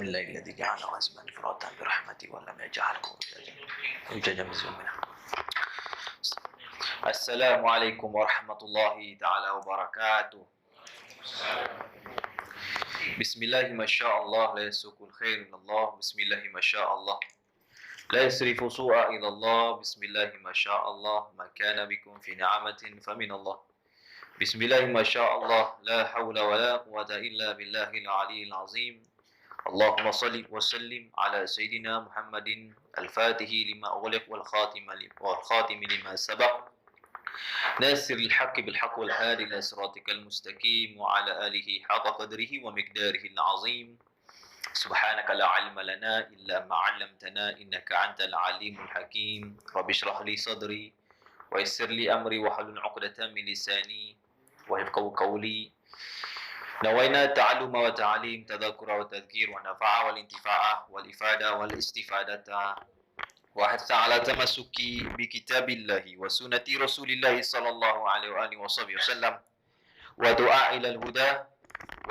الليل الذي جعل غزما فراتا برحمته ولم يجعله أجاجا مزمنا. السلام عليكم ورحمة الله تعالى وبركاته. بسم الله ما شاء الله لا يسوق الخير إلا الله. بسم الله ما شاء الله لا يصرف سوء إلى الله. بسم الله ما شاء الله ما كان بكم في نعمة فمن الله. بسم الله ما شاء الله لا حول ولا قوة إلا بالله العلي العظيم. اللهم صل وسلم على سيدنا محمد الفاتح لما أغلق والخاتم لما سبق ناصر الحق بالحق والهادي إلى صراطك المستقيم وعلى آله حق قدره ومقداره العظيم. سبحانك لا علم لنا إلا ما علمتنا إنك أنت العليم الحكيم. رب اشرح لي صدري ويسر لي أمري واحلل عقدة من لساني ويفقهوا قولي. نوينا التعلم والتعليم تذكر والتذكير والنفع والانتفاع والإفادة والاستفادة وحث على تمسك بكتاب الله وسنة رسول الله صلى الله عليه وآله وصحبه وسلم ودعاء إلى الهدى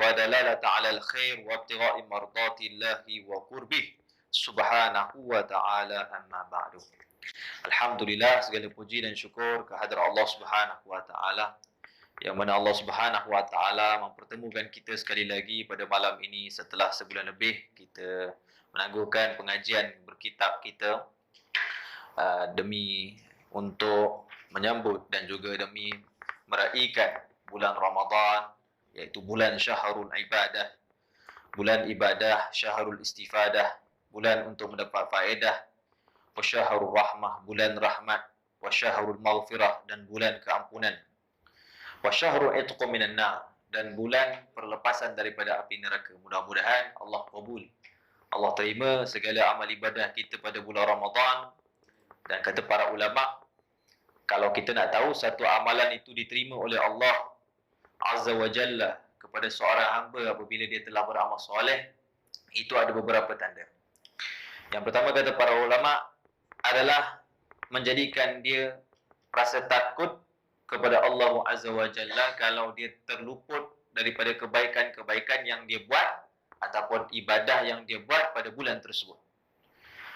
ودلالة على الخير وابتغاء مرضات الله وقربه سبحانه وتعالى. أما بعد. Alhamdulillah, segala puji dan syukur kehadrat Allah Subhanahu wa taala, yang mana Allah Subhanahu wa taala mempertemukan kita sekali lagi pada malam ini setelah sebulan lebih kita menangguhkan pengajian berkitab kita demi untuk menyambut dan juga demi meraihkan bulan Ramadan, iaitu bulan Syahrul Ibadah, bulan ibadah, Syahrul Istifadah, bulan untuk mendapat faedah, wa Syahrul Rahmah, bulan rahmat, wa Syahrul Maghfirah, dan bulan keampunan, wa Syahrul Itqu minan nar, dan bulan perlepasan daripada api neraka. Mudah-mudahan Allah kabul, Allah terima segala amal ibadah kita pada bulan Ramadan. Dan kata para ulama, kalau kita nak tahu satu amalan itu diterima oleh Allah Azza wa Jalla kepada seorang hamba apabila dia telah beramal soleh, itu ada beberapa tanda. Yang pertama kata para ulama adalah menjadikan dia rasa takut kepada Allah Azza wa Jalla kalau dia terluput daripada kebaikan-kebaikan yang dia buat ataupun ibadah yang dia buat pada bulan tersebut.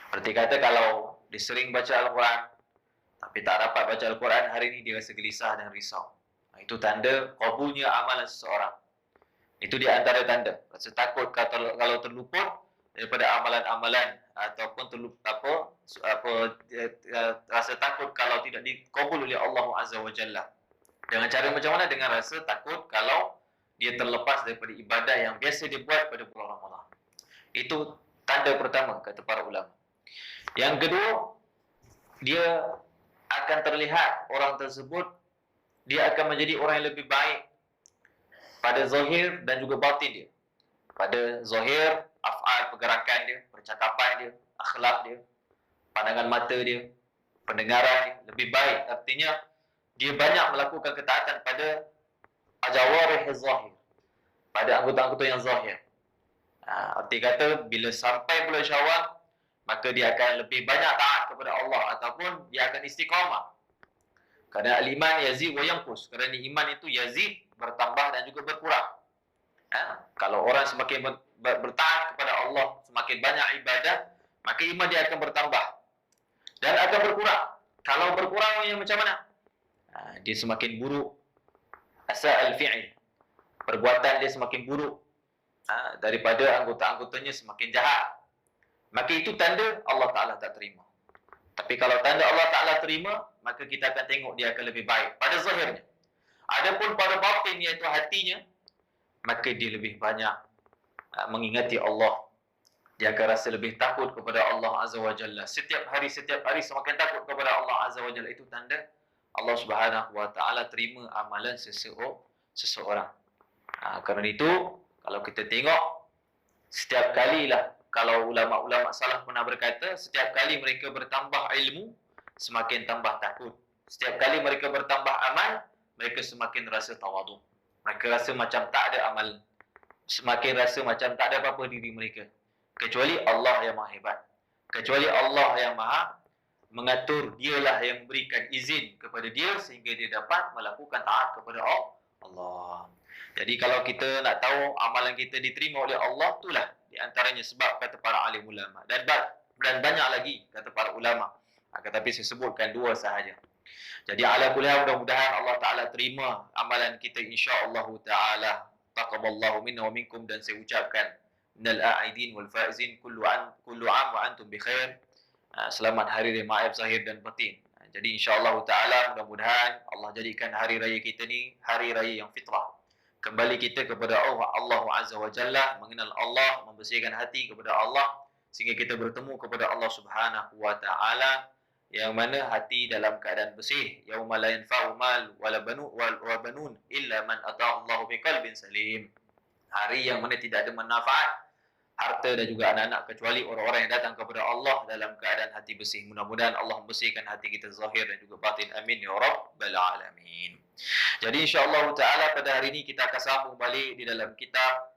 Seperti kata kalau dia sering baca Al-Quran tapi tak dapat baca Al-Quran hari ini, dia rasa gelisah dan risau. Itu tanda kabulnya amalan seseorang. Itu di antara tanda. Rasa takut kalau terluput daripada amalan-amalan ataupun rasa takut kalau tidak dikabul oleh Allah Azza wa Jalla. Dengan cara macam mana? Dengan rasa takut kalau dia terlepas daripada ibadah yang biasa dia buat pada bulan Ramadan. Itu tanda pertama kata para ulama. Yang kedua, dia akan terlihat orang tersebut, dia akan menjadi orang yang lebih baik pada zahir dan juga batin dia. Pada zahir, af'al, pergerakan dia, percakapan dia, akhlak dia, pandangan mata dia, pendengaran dia lebih baik. Artinya dia banyak melakukan ketaatan pada jawarih zahir, pada anggota-anggota yang zahir. Arti kata bila sampai bulan Syawal, maka dia akan lebih banyak taat kepada Allah ataupun dia akan istiqamah. Kerana al-iman yazid wa yanqus. Kerana iman itu yazid, bertambah dan juga berkurang. Kalau orang semakin bertaat kepada Allah, semakin banyak ibadah, maka iman dia akan bertambah dan akan berkurang. Kalau berkurang yang macam mana? Dia semakin buruk. Asa al-fi'il. Perbuatan dia semakin buruk. Daripada anggota-anggotanya semakin jahat. Maka itu tanda Allah Ta'ala tak terima. Tapi kalau tanda Allah Ta'ala terima, maka kita akan tengok dia akan lebih baik pada zahirnya. Adapun pada batin, iaitu hatinya, maka dia lebih banyak mengingati Allah. Dia akan rasa lebih takut kepada Allah Azza wa Jalla. Setiap hari semakin takut kepada Allah Azza wa Jalla. Itu tanda Allah Subhanahu wa Ta'ala terima amalan seseorang. Kerana itu, kalau kita tengok, setiap kalilah, kalau ulama-ulama salaf pernah berkata, setiap kali mereka bertambah ilmu, semakin tambah takut. Setiap kali mereka bertambah amal, mereka semakin rasa tawaduk. Mereka rasa macam tak ada amal. Semakin rasa macam tak ada apa-apa diri mereka. Kecuali Allah yang maha hebat. Kecuali Allah yang maha mengatur, dialah yang memberikan izin kepada dia sehingga dia dapat melakukan taat kepada Allah. Jadi kalau kita nak tahu amalan kita diterima oleh Allah, itulah di antaranya sebab kata para alim ulama dan banyak lagi kata para ulama. Tetapi saya sebutkan dua sahaja. Jadi ala kulli hal, mudah-mudahan Allah Taala terima amalan kita insya-Allah taala. Taqabbalallahu minna wa minkum, dan saya ucapkan minal a'idin wal faizin kullu am wa antum bi khair. Selamat hari raya Maaf zahir dan batin. Jadi insya-Allah taala mudah-mudahan Allah jadikan hari raya kita ni hari raya yang fitrah. Kembali kita kepada Allah Azza wa Jalla, mengenal Allah, membersihkan hati kepada Allah sehingga kita bertemu kepada Allah Subhanahu wa taala, yang mana hati dalam keadaan bersih. Yauma la yanfa'u mal wala banun illa man ata'a Allahu biqalbin salim. Hari yang mana tidak ada manfaat harta dan juga anak-anak kecuali orang-orang yang datang kepada Allah dalam keadaan hati bersih. Mudah-mudahan Allah membersihkan hati kita zahir dan juga batin. Amin ya rabbal alamin. Jadi insya-Allah taala pada hari ini kita akan sambung balik di dalam kitab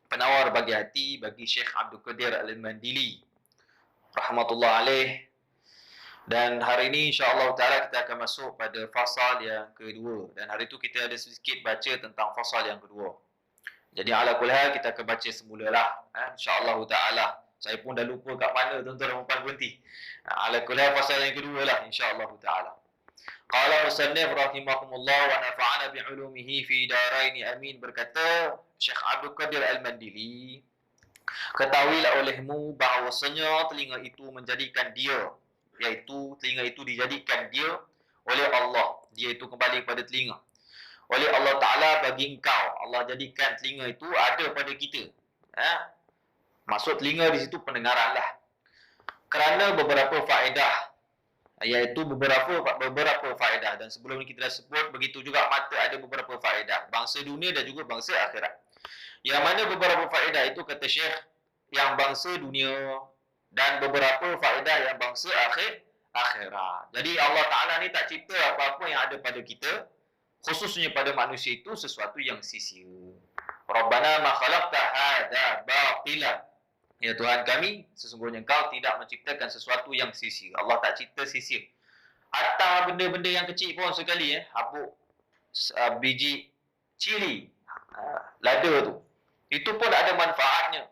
Penawar Bagi Hati bagi Syekh Abdul Qadir Al-Mandili rahmatullah alaih. Dan hari ini insya-Allah taala kita akan masuk pada fasal yang kedua, dan hari itu kita ada sedikit baca tentang fasal yang kedua. Jadi ala kulli hal kita akan baca semulalah, insya-Allah taala. Saya pun dah lupa kat mana tuan-tuan dan puan berhenti. Ala kulli hal fasal yang kedua lah insya-Allah taala. Qala musannif rahimahumullah wa nafa'ana bi 'ulumihi fi darain amin. Berkata Syekh Abdul Qadir Al-Mandili, ketahuilah olehmu bahawasanya telinga itu menjadikan dia, iaitu telinga itu dijadikan dia oleh Allah. Dia itu kembali kepada telinga oleh Allah Ta'ala bagi engkau. Allah jadikan telinga itu ada pada kita. Maksud telinga di situ pendengaran lah. Kerana beberapa faedah, iaitu beberapa faedah. Dan sebelum ini kita dah sebut, begitu juga mata ada beberapa faedah. Bangsa dunia dan juga bangsa akhirat. Yang mana beberapa faedah itu kata Syekh yang bangsa dunia, dan beberapa faedah yang bangsa akhirat. Jadi Allah Ta'ala ni tak cipta apa-apa yang ada pada kita, khususnya pada manusia itu, sesuatu yang sia-sia. Rabbana ma khalaqta hadza batila. Ya Tuhan kami, sesungguhnya Engkau tidak menciptakan sesuatu yang sia-sia. Allah tak cipta sia-sia. Hatta benda-benda yang kecil pun sekali, habuk biji cili, lada tu, itu pun ada manfaatnya.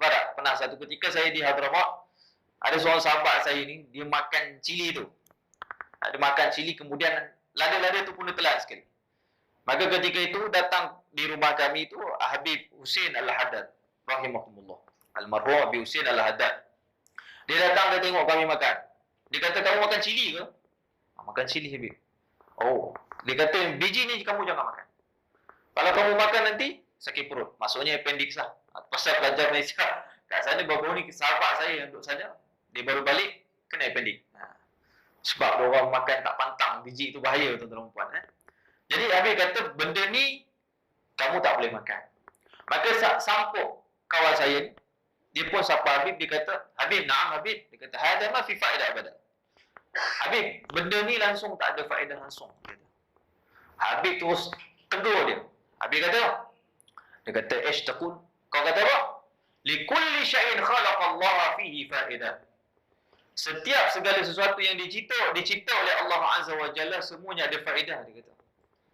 Barak, pernah satu ketika saya di Hadramaut, ada seorang sahabat saya ni, dia makan cili tu. Dia makan cili, kemudian lada-lada tu pun dia telan sekali. Maka ketika itu datang di rumah kami itu Habib Husin Al-Haddad rahimahumullah, almarhum Habib Husin Al-Haddad. Dia datang, dia tengok kami makan. Dia kata, kamu makan cili ke? Makan cili Habib. Oh, dia kata biji ni kamu jangan makan. Kalau kamu makan nanti sakit perut. Maksudnya appendix lah. Pasal pelajar Malaysia kat sana baru ni sahabat saya yang duduk sana, dia baru balik kena appendix. Sebab orang makan tak pantang, biji itu bahaya tuan-tuan dan puan. Jadi Habib kata benda ni kamu tak boleh makan. Maka sampuk kawan saya ni, dia pun sapa Habib, dia kata, Habib, na'am Habib. Dia kata, hadha ma fi faedah abadan. Habib, benda ni langsung tak ada faedah langsung. Habib terus tegur dia. Habib kata, dia kata, ish taqul. Kau kata apa? Likulli syai'in khalaqallaha fihi faedah. Setiap segala sesuatu yang dicipta oleh Allah Azza wa Jalla, semuanya ada faedah, dia kata.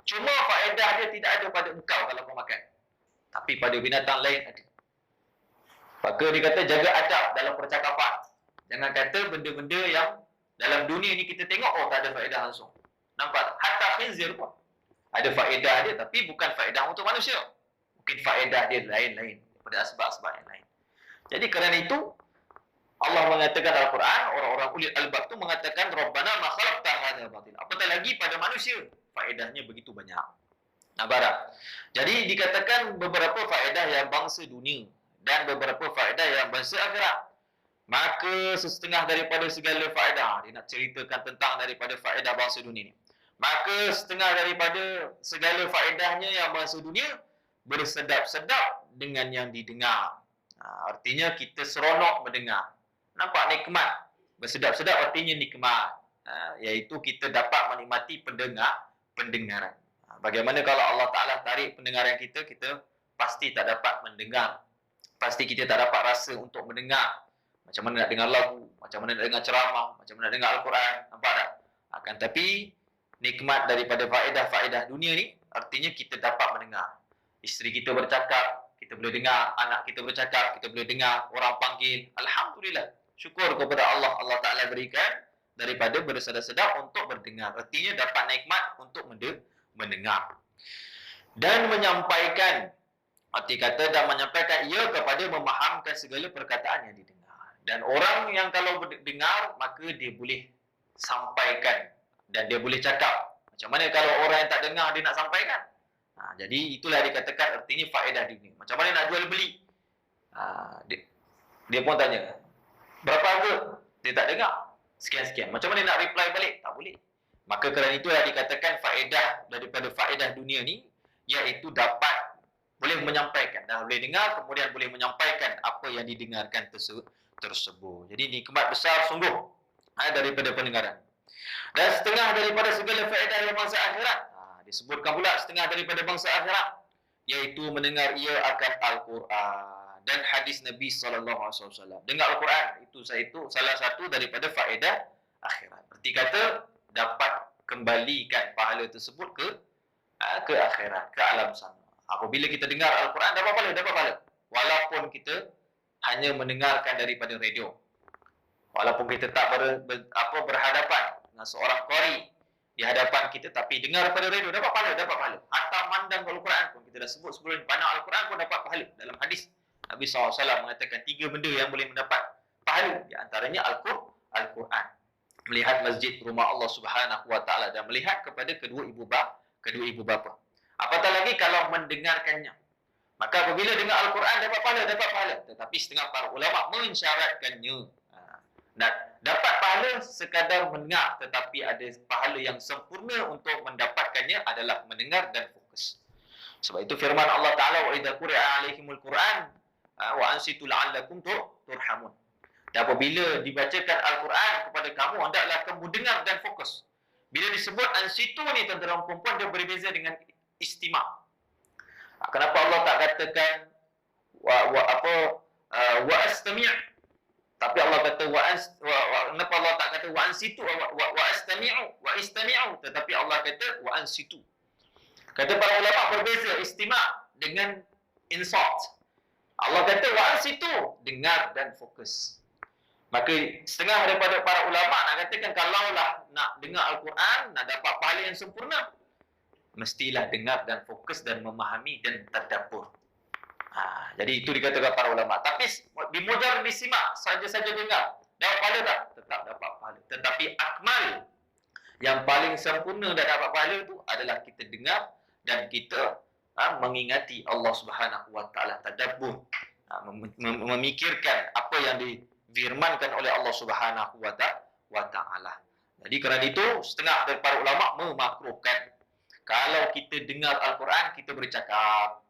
Cuma faedah dia tidak ada pada engkau kalau kau makan. Tapi pada binatang lain ada. Maka dia kata jaga adab dalam percakapan. Jangan kata benda-benda yang dalam dunia ni kita tengok, oh tak ada faedah langsung. Nampak? Hatta khinzir pun ada faedah dia, tapi bukan faedah untuk manusia. Mungkin faedah dia lain-lain daripada asbab-asbab yang lain. Jadi kerana itu Allah mengatakan dalam Quran, orang-orang ulil albab tu mengatakan Rabbana ma khalaqta hadza batila. Apatah lagi pada manusia, faedahnya begitu banyak. Barak. Jadi dikatakan beberapa faedah yang bangsa dunia dan beberapa faedah yang bangsa akhirat. Maka setengah daripada segala faedah, dia nak ceritakan tentang daripada faedah bangsa dunia ni. Maka setengah daripada segala faedahnya yang bangsa dunia bersedap-sedap dengan yang didengar. Artinya kita seronok mendengar. Nampak nikmat. Bersedap-sedap artinya nikmat. Iaitu kita dapat menikmati pendengaran. Bagaimana kalau Allah Ta'ala tarik pendengaran kita, kita pasti tak dapat mendengar. Pasti kita tak dapat rasa untuk mendengar. Macam mana nak dengar lagu, macam mana nak dengar ceramah, macam mana nak dengar Al-Quran. Nampak tak? Akan tapi nikmat daripada faedah-faedah dunia ni, artinya kita dapat mendengar. Isteri kita bercakap, kita boleh dengar anak kita bercakap, kita boleh dengar orang panggil. Alhamdulillah. Syukur kepada Allah. Allah Ta'ala berikan daripada bersedar-sedar untuk berdengar. Artinya dapat nikmat untuk mendengar. Dan menyampaikan. Arti kata dan menyampaikan ia kepada memahamkan segala perkataan yang didengar. Dan orang yang kalau dengar, maka dia boleh sampaikan. Dan dia boleh cakap. Macam mana kalau orang yang tak dengar, dia nak sampaikan? Jadi itulah dikatakan artinya faedah dunia. Macam mana nak jual beli? Dia pun tanya, berapa harga? Dia tak dengar. Sekian-sekian. Macam mana nak reply balik? Tak boleh. Maka kerana itulah dikatakan faedah daripada faedah dunia ni, iaitu dapat boleh menyampaikan. Dah boleh dengar, kemudian boleh menyampaikan apa yang didengarkan tersebut. Jadi nikmat besar sungguh daripada pendengaran. Dan setengah daripada segala faedah yang bangsa akhirat, disebutkan pula setengah daripada bangsa akhirat, iaitu mendengar ia akan Al-Quran dan hadis Nabi SAW. Dengar Al-Quran, itu salah satu daripada faedah akhirat. Berarti kata, dapat kembalikan pahala tersebut ke akhirat, ke alam sana. Apabila kita dengar Al-Quran, dapat pahala. Walaupun kita hanya mendengarkan daripada radio. Walaupun kita tak berhadapan dengan seorang qari di hadapan kita, tapi dengar daripada radio, dapat pahala. Hatta mandang Al-Quran pun, kita dah sebut sebelum ni, pandang Al-Quran pun dapat pahala. Dalam hadis, Nabi SAW mengatakan 3 benda yang boleh mendapat pahala. Di antaranya Al-Quran. Melihat masjid rumah Allah Subhanahu Wa Taala dan melihat kepada kedua ibu bapa. Apatah lagi kalau mendengarkannya. Maka apabila dengar Al-Quran dapat pahala. Tetapi setengah para ulama mensyaratkannya. Dapat pahala sekadar mendengar, tetapi ada pahala yang sempurna untuk mendapatkannya adalah mendengar dan fokus. Sebab itu firman Allah Ta'ala, wa idza quri'a 'alaihimul Qur'an wa ansitu la'allakum turhamun. Dan apabila dibacakan Al-Quran kepada kamu, hendaklah kamu dengar dan fokus. Bila disebut ansitu ni, tuan-tuan dan puan-puan, dia berbeza dengan istima'. Kenapa Allah tak katakan wa astami'? Tapi Allah kata kenapa Allah tak kata wa ansitu wa istami'u, tetapi Allah kata wa ansitu. Kata para ulama berbeza istima' dengan insat. Allah kata wa ansitu, dengar dan fokus. Maka setengah daripada para ulama nak katakan kalaulah nak dengar Al-Quran, nak dapat pahala yang sempurna, mestilah dengar dan fokus dan memahami dan tadabbur. Jadi itu dikatakan para ulama. Tapi di mujarrad disimak, saja-saja dengar, dapat pahala tak? Tetap dapat pahala. Tetapi akmal, yang paling sempurna dan dapat pahala itu adalah kita dengar dan kita mengingati Allah Subhanahu Wa Taala, tadabbur, memikirkan apa yang difirmankan oleh Allah Subhanahu Wa Taala. Jadi kerana itu setengah dari para ulama memakruhkan kalau kita dengar Al-Quran kita bercakap.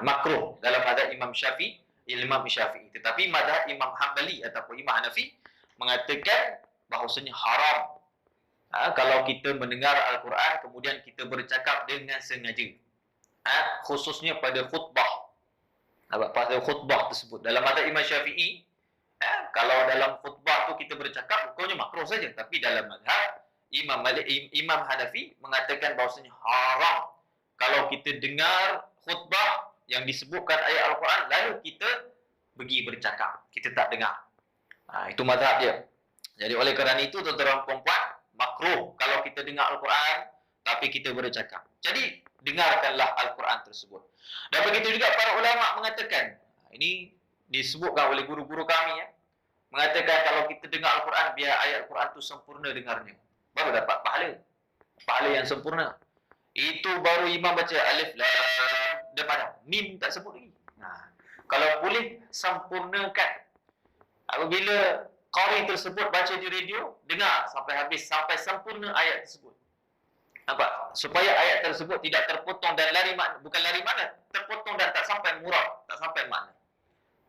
Makruh dalam mazhab Imam Syafi'i. Tetapi mazhab Imam Hanbali ataupun Imam Hanafi mengatakan bahawasanya haram kalau kita mendengar Al-Quran kemudian kita bercakap dengan sengaja. Khususnya pada khutbah. Pada khutbah tersebut. Dalam mazhab Imam Syafi'i, kalau dalam khutbah tu kita bercakap, hukumnya makruh saja. Tapi dalam mazhab Imam Hanafi mengatakan bahawasanya haram kalau kita dengar khutbah yang disebutkan ayat Al-Quran lalu kita pergi bercakap, kita tak dengar. Itu mazhab dia. Jadi oleh kerana itu tuan-tuan perempuan, makruh kalau kita dengar Al-Quran tapi kita bercakap. Jadi dengarkanlah Al-Quran tersebut. Dan begitu juga para ulama mengatakan, ini disebutkan oleh guru-guru kami mengatakan kalau kita dengar Al-Quran biar ayat Al-Quran itu sempurna dengarnya, baru dapat pahala yang sempurna. Itu baru imam baca alif lam depan, mim tak sebut lagi. Kalau boleh sempurnakan. Apabila qari tersebut baca di radio, dengar sampai habis, sampai sempurna ayat tersebut. Nampak? Supaya ayat tersebut tidak terpotong dan bukan lari mana, terpotong dan tak sampai murad, tak sampai makna.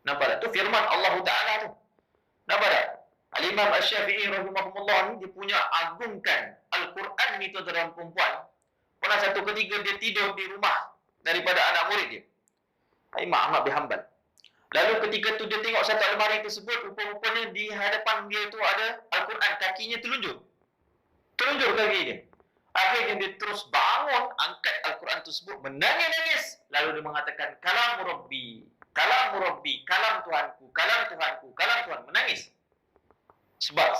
Nampak tak? Itu firman Allah Ta'ala tu. Nampak tak? Al-Imam Asy-Syafi'i rahimahullah ni dia punya agungkan Al-Quran ni tuan-tuan dan perempuan. Pernah satu ketika dia tidur di rumah daripada anak murid dia, Imam Ahmad bin Hanbal. Lalu ketika tu dia tengok satu almari tersebut, rupa-rupanya di hadapan dia tu ada Al-Quran, kakinya telunjuk kaki dia. Akhirnya dia terus bangun, angkat Al-Quran tersebut, menangis-nangis. Lalu dia mengatakan, kalam Rabbi, kalam Rabbi, kalam Tuhanku, kalam Tuhanku, kalam Tuhan. Menangis. Sebab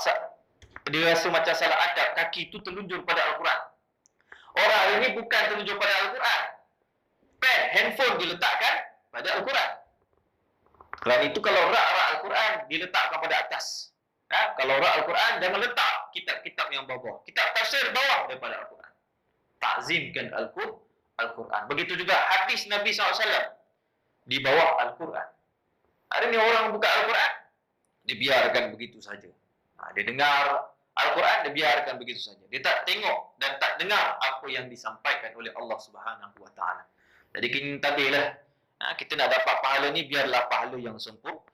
dia rasa macam salah adab, kaki itu terlunjur pada Al-Quran. Orang hari ini bukan terlunjur pada Al-Quran. Pen, handphone diletakkan pada Al-Quran. Kerana itu kalau rak-rak Al-Quran diletakkan pada atas. Kalau rak Al-Quran, jangan letak kitab-kitab yang bawah. Kitab tafsir bawah daripada Al-Quran. Takzimkan Al-Quran. Begitu juga hadis Nabi SAW di bawah Al-Quran. Hari ini orang buka Al-Quran, dibiarkan begitu saja. Dia dengar Al-Quran, dia biarkan begitu saja. Dia tak tengok dan tak dengar apa yang disampaikan oleh Allah Subhanahu Wa Taala. Jadi kita tadilah, kita nak dapat pahala ni, biarlah pahala yang sempurna.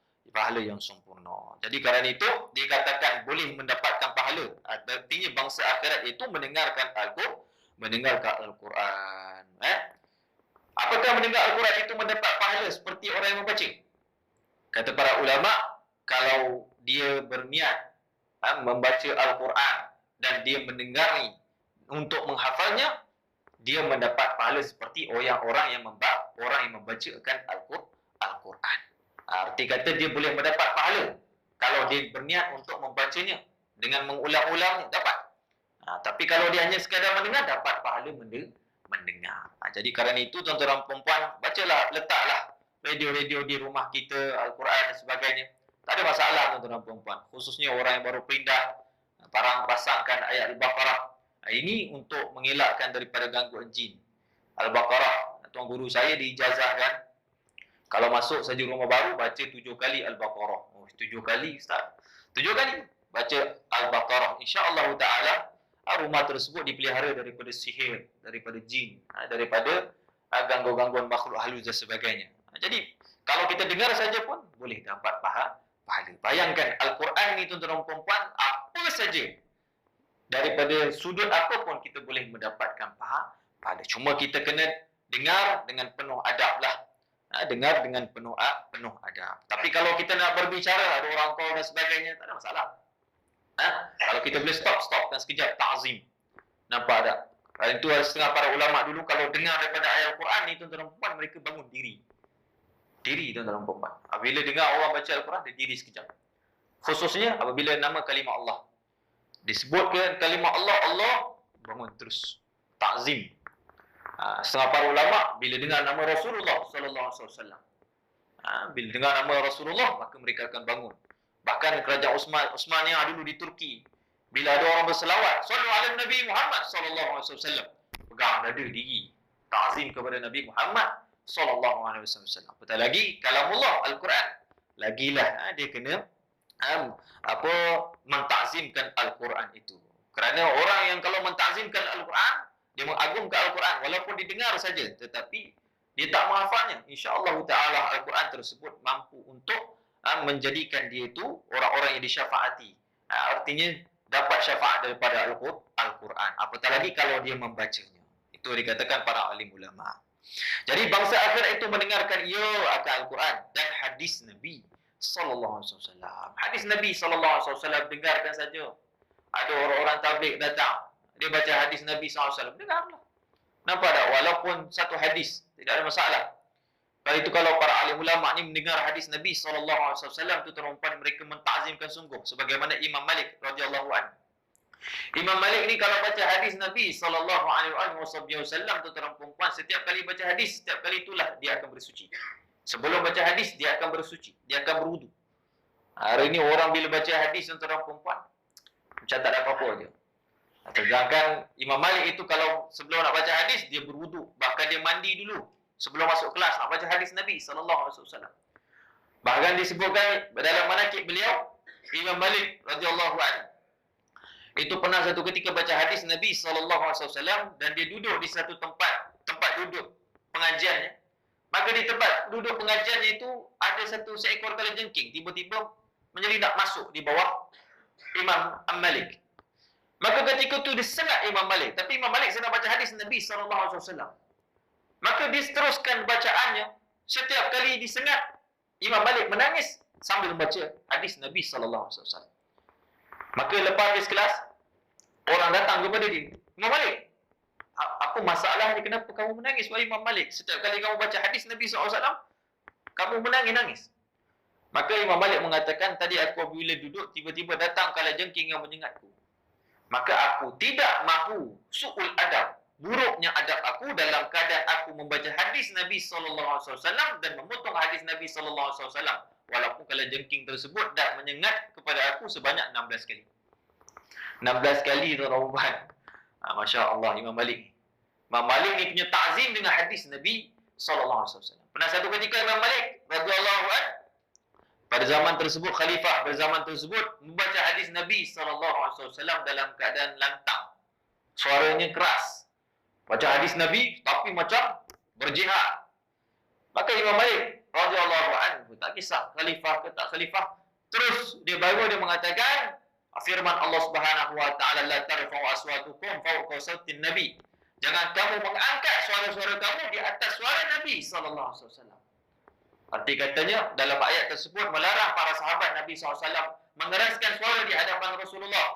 Jadi kerana itu dikatakan boleh mendapatkan pahala. Artinya bangsa akhirat itu mendengarkan Al-Quran. Apakah mendengar Al-Quran itu mendapat pahala seperti orang yang membaca? Kata para ulama, kalau dia berniat membaca Al-Quran dan dia mendengari untuk menghafalnya, dia mendapat pahala seperti orang yang membacakan Al-Quran. Arti kata dia boleh mendapat pahala kalau dia berniat untuk membacanya dengan mengulang-ulangnya, dapat. Tapi kalau dia hanya sekadar mendengar, dapat pahala mendengar. Jadi kerana itu tuan-tuan perempuan, bacalah, letaklah radio-radio di rumah kita, Al-Quran dan sebagainya. Tak ada masalah tuan-tuan perempuan. Khususnya orang yang baru pindah, pasangkan ayat Al-Baqarah. Ini untuk mengelakkan daripada gangguan jin. Al-Baqarah, tuan guru saya diijazahkan, kalau masuk saja rumah baru, baca 7 kali Al-Baqarah. 7 kali Ustaz. 7 kali baca Al-Baqarah. InsyaAllah ta'ala, rumah tersebut dipelihara daripada sihir, daripada jin, daripada gangguan-gangguan makhluk halus dan sebagainya. Jadi, kalau kita dengar saja pun, boleh dapat pahala. Bayangkan, Al-Quran ni tuan-tuan perempuan, apa saja, daripada sudut apapun kita boleh mendapatkan pahala. Cuma kita kena dengar dengan penuh adab lah. Dengar dengan penuh adab. Tapi kalau kita nak berbicara, ada orang call dan sebagainya, tak ada masalah. Kalau kita boleh stopkan sekejap, ta'zim. Nampak tak? Itu setengah para ulama dulu, kalau dengar daripada ayat Al-Quran ni, tuan-tuan perempuan, mereka bangun diri. Tuan-tuan perempuan. Bila dengar orang baca Al-Quran, dia diri sekejap. Khususnya apabila nama kalimah Allah disebutkan kalimah Allah, bangun terus. Ta'zim. Setengah para ulama bila dengar nama Rasulullah sallallahu alaihi wasallam, bila dengar nama Rasulullah, maka mereka akan bangun. Bahkan kerajaan Utsmaniyah dulu di Turki, bila ada orang berselawat, sallu ala Nabi Muhammad sallallahu alaihi wasallam, pegang dada diri, ta'zim kepada Nabi Muhammad sallallahu alaihi wasallam. Apatah lagi kalamullah Al-Quran, lagilah dia kena mentakzimkan Al-Quran itu. Kerana orang yang kalau mentakzimkan Al-Quran, dia mengagungkan Al-Quran walaupun didengar saja, tetapi dia tak menghafalnya, insya-Allah taala Al-Quran tersebut mampu untuk menjadikan dia itu orang-orang yang disyafaati. Artinya dapat syafaat daripada Al-Quran. Apatah lagi kalau dia membacanya. Itu dikatakan para alim ulama. Jadi bangsa akhirat itu mendengarkan akan Al-Quran dan hadis Nabi sallallahu alaihi wasallam. Hadis Nabi sallallahu alaihi wasallam dengarkan saja. Ada orang-orang tabligh datang, dia baca hadis Nabi SAW, dengarlah. Nampak tak? Walaupun satu hadis, tidak ada masalah. Kalau itu kalau para alim ulama ni mendengar hadis Nabi SAW, itu terumpan mereka mentakzimkan sungguh. Sebagaimana Imam Malik radhiyallahu anhu. Imam Malik ni kalau baca hadis Nabi SAW, itu terumpan setiap kali baca hadis, setiap kali itulah dia akan bersuci. Sebelum baca hadis, dia akan bersuci. Dia akan berwudu. Hari ini orang bila baca hadis untuk orang perempuan, macam tak ada apa-apa je. Sedangkan Imam Malik itu kalau sebelum nak baca hadis, dia berwudu. Bahkan dia mandi dulu sebelum masuk kelas nak baca hadis Nabi SAW. Bahkan disebutkan dalam manaqib beliau, Imam Malik radhiyallahu anhu itu pernah satu ketika baca hadis Nabi SAW dan dia duduk di satu tempat duduk pengajiannya. Maka di tempat duduk pengajiannya itu ada seekor kalajengking tiba-tiba menyelinap masuk di bawah Imam Malik. Maka ketika itu disengat Imam Malik. Tapi Imam Malik sedang baca hadis Nabi SAW. Maka dia teruskan bacaannya. Setiap kali disengat, Imam Malik menangis sambil membaca hadis Nabi SAW. Maka lepas habis kelas, orang datang kepada dia. Imam Malik, Apa masalahnya, kenapa kamu menangis wahai Imam Malik? Setiap kali kamu baca hadis Nabi SAW, kamu menangis-nangis. Maka Imam Malik mengatakan, tadi aku bila duduk, tiba-tiba datang kalajengking yang menyengatku. Maka aku tidak mahu su'ul adab, buruknya adab aku dalam keadaan aku membaca hadis Nabi SAW dan memotong hadis Nabi SAW. Walaupun kalajengking tersebut dah menyengat kepada aku sebanyak 16 kali. 16 kali tuan-tuan. Masya Allah Imam Malik. Imam Malik ni punya ta'zim dengan hadis Nabi SAW. Pernah satu ketika Imam Malik radhiyallahu anhu pada zaman tersebut, khalifah pada zaman tersebut membaca hadis Nabi SAW dalam keadaan lantang. Suaranya keras. Baca hadis Nabi tapi macam berjihad. Maka Imam Malik radhiyallahu anhu, tak kisah khalifah ke tak khalifah, terus dia mengatakan firman Allah Subhanahu wa taala, la tarfa'u aswatukum fawqa sautin nabi. Jangan kamu mengangkat suara-suara kamu di atas suara Nabi sallallahu alaihi wasallam. Arti katanya dalam ayat tersebut melarang para sahabat Nabi SAW mengeraskan suara di hadapan Rasulullah.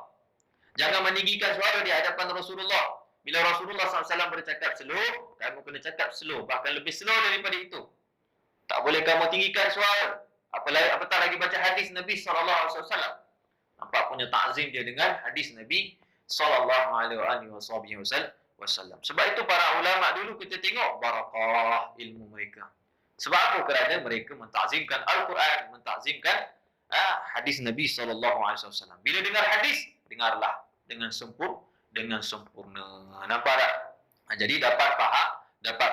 Jangan meninggikan suara di hadapan Rasulullah. Bila Rasulullah SAW bercakap slow, kamu kena cakap slow, bahkan lebih slow daripada itu. Tak boleh kamu tinggikan suara. Apatah lagi baca hadis Nabi SAW. Nampak punya ta'zim dia dengan hadis Nabi SAW. Sebab itu para ulama dulu kita tengok barakah ilmu mereka. Sebab apa? Kerana mereka mentazimkan Al-Quran, mentazimkan hadis Nabi SAW. Bila dengar hadis, dengarlah dengan sempurna. Nampak tak? Jadi dapat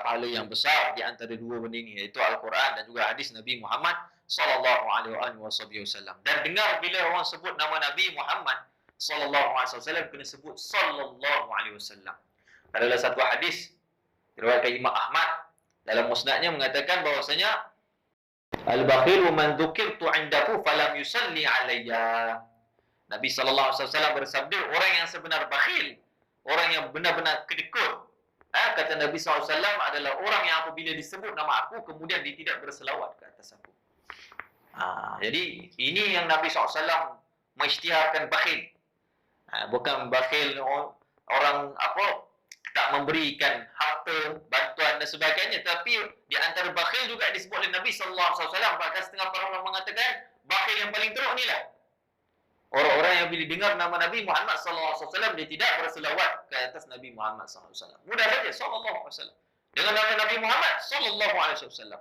pahala yang besar di antara dua benda ini, iaitu Al-Quran dan juga hadis Nabi Muhammad SAW. Dan dengar bila orang sebut nama Nabi Muhammad SAW, kena sebut SAW. Adalah satu hadis diriwayatkan Imam Ahmad dalam musnadnya mengatakan bahwasanya al-bakhilu man dzukirtu 'indahu falam yusalli alayya. Nabi sallallahu alaihi wasallam bersabda, orang yang sebenar bakhil, orang yang benar-benar kedekut, kata Nabi sallallahu alaihi wasallam, adalah orang yang apabila disebut nama aku kemudian dia tidak berselawat ke atas aku. Jadi ini yang Nabi sallallahu alaihi wasallam mengisytiharkan bakhil. Bukan bakhil orang tak memberikan harta, bantuan dan sebagainya, tapi di antara bakhil juga disebut oleh Nabi sallallahu alaihi wasallam. Bahkan setengah para ulama mengatakan bakhil yang paling teruk inilah orang-orang yang bila dengar nama Nabi Muhammad sallallahu alaihi wasallam dia tidak berselawat ke atas Nabi Muhammad sallallahu alaihi wasallam. Mudah saja sallallahu alaihi wasallam. Dengan nama Nabi Muhammad sallallahu alaihi wasallam.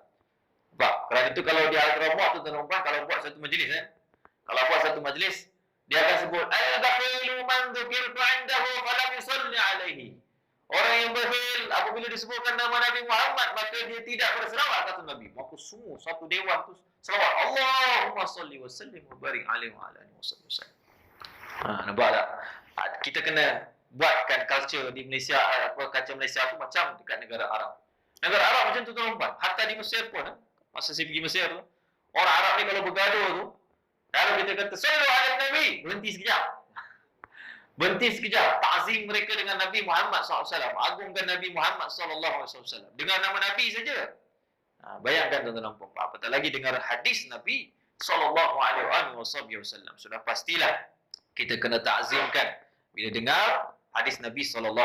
Kerana itu kalau dia al-Rabuah tu tuan-tuan, kalau buat satu majlis kalau buat satu majlis, dia akan sebut al-bakhilu man dzukirtu 'indahu falam yusalli alaihi. Orang yang bakhil apabila disebutkan nama Nabi Muhammad maka dia tidak berselawat kata Nabi. Maka semua satu dewan tu selawat, Allahumma salli wa sallim wa barik alaihi wa ala alihi wasallam. Nampak tak? Kita kena buatkan culture di Malaysia, culture Malaysia tu macam dekat negara Arab. Negara Arab macam tu tuan-tuan. Hatta di Mesir pun, masa saya pergi Mesir tu, orang Arab ni kalau bergaduh tu, kalau kita kata sallu ala Nabi, berhenti sekejap. Berhenti sekejap, ta'zim mereka dengan Nabi Muhammad SAW. Agungkan Nabi Muhammad SAW. Dengan nama Nabi saja. Bayangkan tuan-tuan puan. Apatah lagi dengar hadis Nabi SAW. Sudah pastilah kita kena ta'zimkan bila dengar hadis Nabi SAW.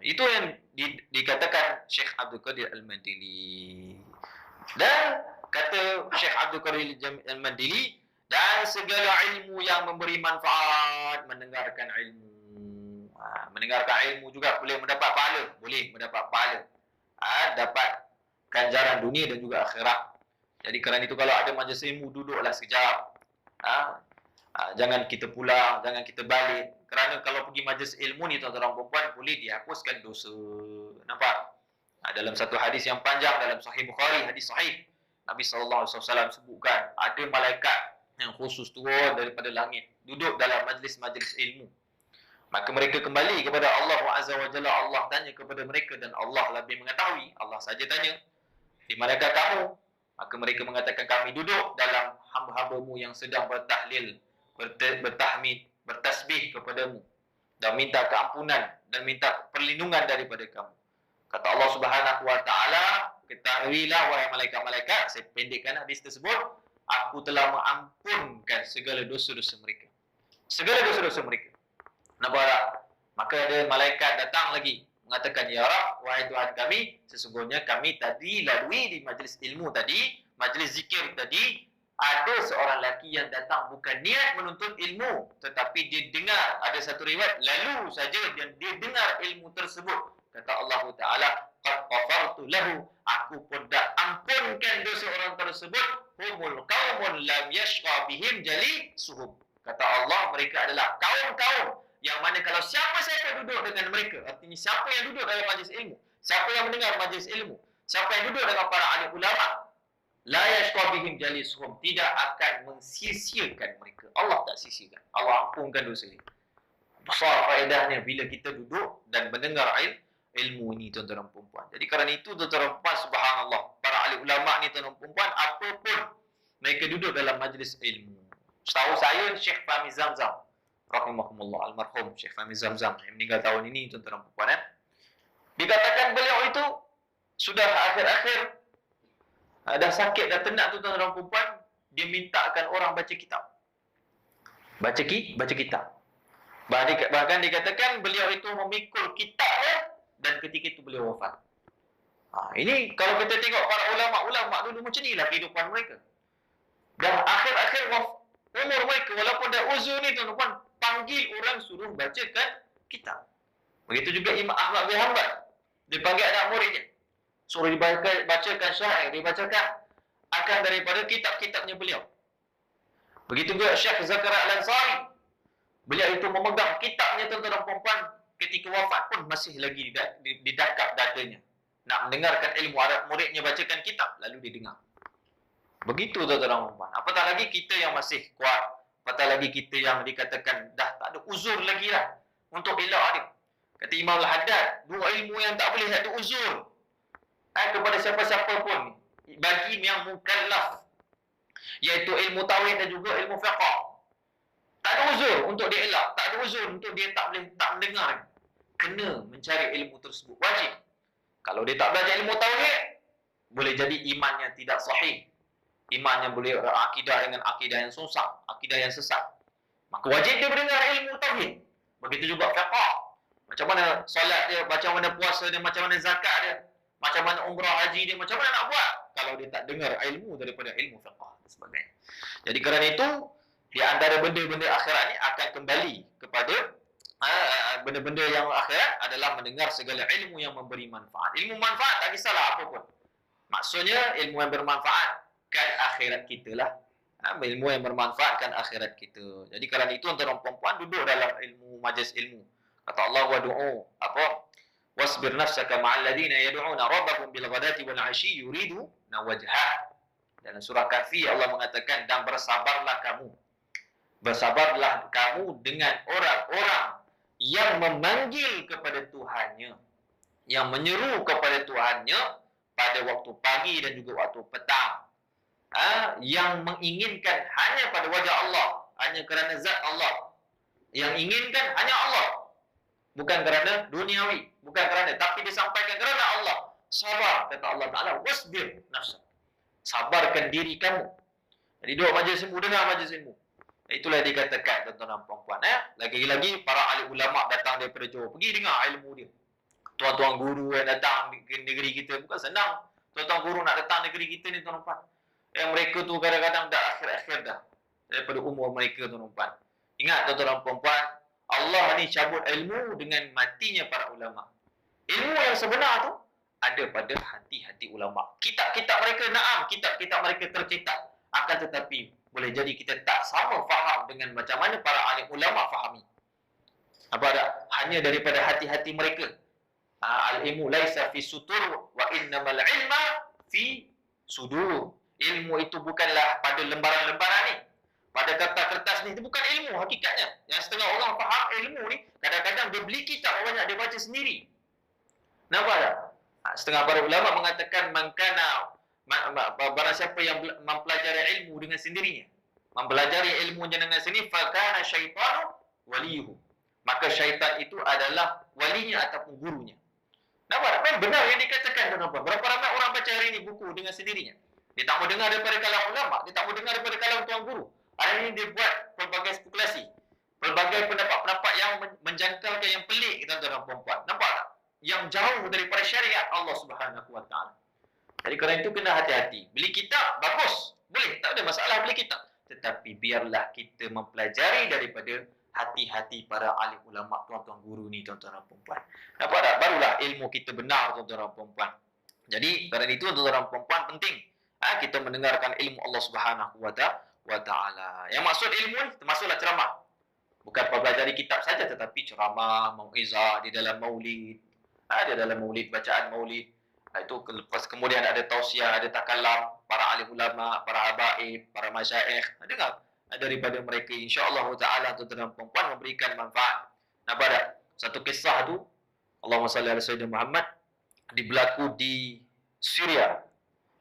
Itu yang dikatakan Syekh Abdul Qadir Al-Mandili. Dan kata Syekh Abdul Qadir Al-Mandili, dan segala ilmu yang memberi manfaat, mendengarkan ilmu. Mendengarkan ilmu juga boleh mendapat pahala. Boleh mendapat pahala. Dapat ganjaran dunia dan juga akhirat. Jadi kerana itu kalau ada majlis ilmu, duduklah sekejap. Jangan kita pulang, jangan kita balik. Kerana kalau pergi majlis ilmu ni tuan-tuan perempuan, boleh dihapuskan dosa. Nampak? Dalam satu hadis yang panjang dalam Sahih Bukhari, hadis sahih, Nabi SAW sebutkan ada malaikat yang khusus turun daripada langit, duduk dalam majlis-majlis ilmu. Maka mereka kembali kepada Allah Azza wa Jalla. Allah tanya kepada mereka dan Allah lebih mengetahui. Allah saja tanya, di manakah kamu? Maka mereka mengatakan, kami duduk dalam hamba-hambamu yang sedang bertahlil, bertahmid, bertasbih kepadamu dan minta keampunan dan minta perlindungan daripada kamu. Kata Allah Subhanahu wa taala, ketahuilah wahai malaikat-malaikat, saya pendekkan hadis tersebut, aku telah mengampunkan segala dosa-dosa mereka. Segala dosa-dosa mereka. Nampak tak? Maka ada malaikat datang lagi mengatakan, ya Rab, wahai Tuhan kami, sesungguhnya kami tadi lalui di majlis ilmu tadi, majlis zikir tadi, ada seorang lelaki yang datang bukan niat menuntut ilmu, tetapi dia dengar, ada satu riwayat, lalu saja dia dengar ilmu tersebut. Kata Allah Ta'ala, qad ghafartu lahu, aku pun dah ampunkan dosa orang tersebut, humul qaumun lam yashqa bihim jalisuhum. Kata Allah, mereka adalah kaum-kaum yang mana kalau siapa-siapa duduk dengan mereka, artinya siapa yang duduk dalam majlis ilmu, siapa yang mendengar majlis ilmu, siapa yang duduk dengan para alim ulama, la yashqa bihim jalisuhum, tidak akan mensia-siakan mereka. Allah tak sia-siakan. Allah ampunkan dosa dia. Besar faedahnya bila kita duduk dan mendengar ilmu ini, tuan-tuan dan puan-puan. Jadi kerana itu, tuan-tuan dan puan, subhanallah, para ahli ulama ni, tuan-tuan dan puan-puan, apapun mereka duduk dalam majlis ilmu. Setahu saya, Syekh Fahmi Zamzam, rahimahumullah, almarhum Syekh Fahmi Zamzam, yang meninggal tahun ini, tuan-tuan dan puan-puan, dikatakan beliau itu sudah akhir-akhir, dah sakit, dah tenat, tuan-tuan dan puan-puan, dia mintakan orang baca kitab. Baca kitab. Bahkan dikatakan beliau itu memikul kitabnya, dan ketika itu beliau wafat. Ini kalau kita tengok para ulama-ulama dulu, macam inilah kehidupan mereka. Dan akhir-akhir umur mereka, walaupun dah uzur ni, tuan-tuan, panggil orang suruh bacakan kitab. Begitu juga Imam Ahmad bin Hanbal, dia panggil anak muridnya, suruh dibacakan syair, dibacakan akan daripada kitab-kitabnya beliau. Begitu juga Syekh Zakaria Al-Ansari, beliau itu memegang kitabnya, tuan-tuan dan puan-puan, ketika wafat pun masih lagi didakap dadanya. Nak mendengarkan ilmu, Arab muridnya bacakan kitab, lalu dia dengar. Begitu, tuan-tuan dan puan-puan. Apatah lagi kita yang masih kuat, apatah lagi kita yang dikatakan dah tak ada uzur lagi lah untuk elak dia. Kata Imam Al-Haddad, dua ilmu yang tak boleh ada uzur kepada siapa-siapa pun bagi yang mukallaf, iaitu ilmu tauhid dan juga ilmu fiqh. Tak ada uzur untuk dia elak, tak ada uzur untuk dia tak mendengar. Kena mencari ilmu tersebut, wajib. Kalau dia tak belajar ilmu tauhid, boleh jadi imannya tidak sahih. Imannya boleh akidah dengan akidah yang susah, akidah yang sesat. Maka wajib dia mendengar ilmu tauhid. Begitu juga fiqh. Macam mana solat dia, macam mana puasa dia, macam mana zakat dia, macam mana umrah haji dia, macam mana nak buat kalau dia tak dengar ilmu daripada ilmu fiqh dan sebagainya. Jadi kerana itu, di antara benda-benda akhirat ni akan kembali kepada benda-benda yang akhirat adalah mendengar segala ilmu yang memberi manfaat. Ilmu manfaat tak kisahlah apa pun. Maksudnya ilmu yang bermanfaatkan akhirat kita lah. Ilmu yang bermanfaatkan akhirat kita. Jadi kerana itu, antara perempuan duduk dalam ilmu, majlis ilmu. Kata Allah, wadu'u apa? Wasbir nafsaka ma'al ladina yad'una rabbahum bil ghadati wal 'ashyi yuriduna wajhah. Dalam surah Kahfi Allah mengatakan, dan bersabarlah kamu dengan orang-orang yang memanggil kepada Tuhannya, yang menyeru kepada Tuhannya pada waktu pagi dan juga waktu petang, yang menginginkan hanya pada wajah Allah, hanya kerana zat Allah, yang inginkan hanya Allah, bukan kerana duniawi, bukan kerana, tapi disampaikan kerana Allah. Sabar, kata Allah Ta'ala, wasbir nafsak, sabarkan diri kamu. Jadi duduk majlis ilmu, dengar majlis ilmu. Itulah dikatakan, tuan-tuan dan puan-puan. Lagi-lagi para ahli ulama datang daripada Johor, pergi dengar ilmu dia. Tuan-tuan guru yang datang ke negeri kita, bukan senang. Tuan-tuan guru nak datang negeri kita ni, tuan-tuan puan. Yang mereka tu kadang-kadang dah akhir-akhir dah daripada umur mereka, tuan-tuan puan. Ingat, tuan-tuan dan puan-puan, Allah ni cabut ilmu dengan matinya para ulama. Ilmu yang sebenar tu ada pada hati-hati ulama. Kitab-kitab mereka, kitab-kitab mereka tercetak. Akan tetapi boleh jadi kita tak sama faham dengan macam mana para alim ulama fahami. Apa ada? Hanya daripada hati-hati mereka. Al-ilmu laisa fi sutur wa innamal ilma fi sudur. Ilmu itu bukanlah pada lembaran-lembaran ni, pada kertas-kertas ni. Itu bukan ilmu hakikatnya. Yang setengah orang faham ilmu ni, kadang-kadang dia beli kitab banyak, dia baca sendiri. Nampak tak? Setengah para ulama mengatakan, barang siapa yang mempelajari ilmu dengan sendirinya, mempelajari ilmunya dengan sendiri, fakana syaitanu waliyuhu, maka syaitan itu adalah walinya ataupun gurunya. Nampak tak? Benar yang dikatakan, kenapa? Berapa ramai orang baca hari ini buku dengan sendirinya? Dia tak mau dengar daripada kalam ulama, dia tak mau dengar daripada kalam tuan guru. Hari ini dia buat pelbagai spekulasi. Pelbagai pendapat-pendapat yang menjangkalkan, yang pelik, tuan-tuan dan puan-puan. Nampak tak? Yang jauh daripada syariat Allah Subhanahu Wa Taala. Jadi kerana itu kena hati-hati. Beli kitab, bagus. Boleh, tak ada masalah beli kitab. Tetapi biarlah kita mempelajari daripada hati-hati para alim ulama, tuan-tuan guru ni, tuan-tuan dan puan-puan. Nampak tak? Barulah ilmu kita benar, tuan-tuan dan puan-puan. Jadi kerana itu, tuan-tuan dan puan-puan, penting kita mendengarkan ilmu Allah Subhanahu Wa Taala. Yang maksud ilmu ni termasuklah ceramah. Bukan pelajari kitab saja, tetapi ceramah, mauizah di dalam maulid. Di dalam maulid, bacaan maulid. Itu kemudian ada tausiah, ada takalam, para alim ulama, para habaib, para masyayikh. Dengar daripada mereka, insya-Allah taala, tuan-tuan dan puan-puan, memberikan manfaat. Nampak tak? Satu kisah tu, Allahumma salli ala sayyidina Muhammad, berlaku di Syria,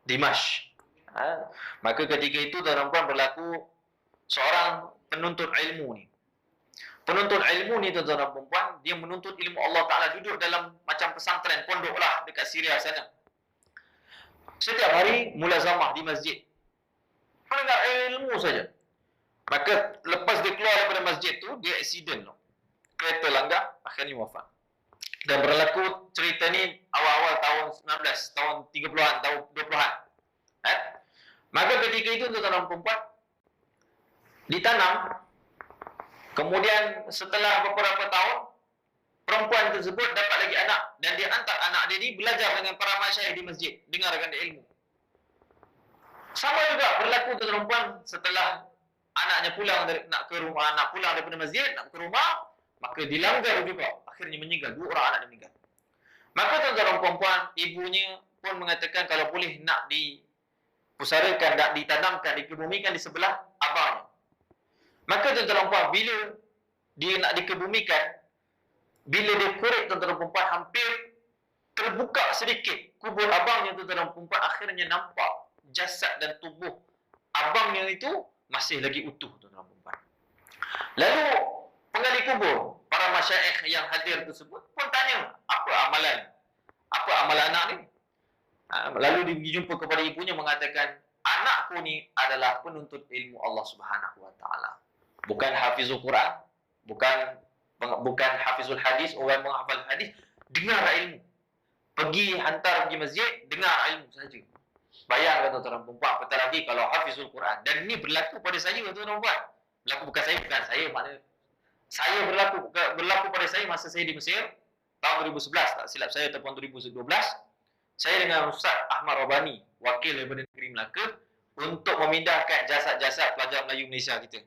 Dimashq. Maka ketika itu, tuan-tuan dan puan, berlaku seorang penuntut ilmu ni. Penuntut ilmu ni, tuan-tuan dan puan-puan, dia menuntut ilmu Allah Ta'ala, duduk dalam macam pesantren, pondok lah dekat Syria sana. Setiap hari mulazamah di masjid, mendengar ilmu saja. Maka lepas dia keluar daripada masjid tu, dia aksiden. Kereta langgar, akhirnya wafat. Dan berlaku cerita ni awal-awal tahun 19, tahun 30-an, tahun 20-an. Maka ketika itu, tuan-tuan dan puan-puan, ditanam. Kemudian setelah beberapa tahun, perempuan tersebut dapat lagi anak, dan dia hantar anak dia ni belajar dengan para masyayikh di masjid, dengarkan dia ilmu. Sama juga berlaku tuan-tuan dan puan, setelah anaknya pulang nak ke rumah, nak pulang daripada masjid, nak ke rumah, maka dilanggar juga, akhirnya meninggal, 2 orang anak dia meninggal. Maka tuan-tuan dan puan-puan, ibunya pun mengatakan kalau boleh nak dipusarakan, nak ditanamkan, dikebumikan di sebelah abangnya. Maka tuan-tuan dan puan, bila dia nak dikebumikan, bila dia korek, tuan-tuan dan puan, hampir terbuka sedikit kubur abangnya, tuan-tuan dan puan, akhirnya nampak jasad dan tubuh abangnya itu masih lagi utuh, tuan-tuan dan puan. Lalu penggali kubur, para masyayikh yang hadir tersebut pun tanya, apa amalan anak ni? Lalu dijumpa kepada ibunya, mengatakan, anakku ni adalah penuntut ilmu Allah Subhanahu Wa Taala. Bukan hafizul Quran, bukan hafizul hadis, orang menghafal hadis, dengar ilmu. Pergi masjid, dengar ilmu saja. Bayangkan tuan-tuan dan puan, apatah lagi kalau hafizul Quran. Dan ini berlaku pada saya, tuan-tuan dan puan. Berlaku bukan saya, maknanya saya berlaku pada saya masa saya di Mesir tahun 2011, tak silap saya, ataupun 2012. Saya dengan Ustaz Ahmad Rabbani, wakil daripada negeri Melaka, untuk memindahkan jasad-jasad pelajar Melayu Malaysia kita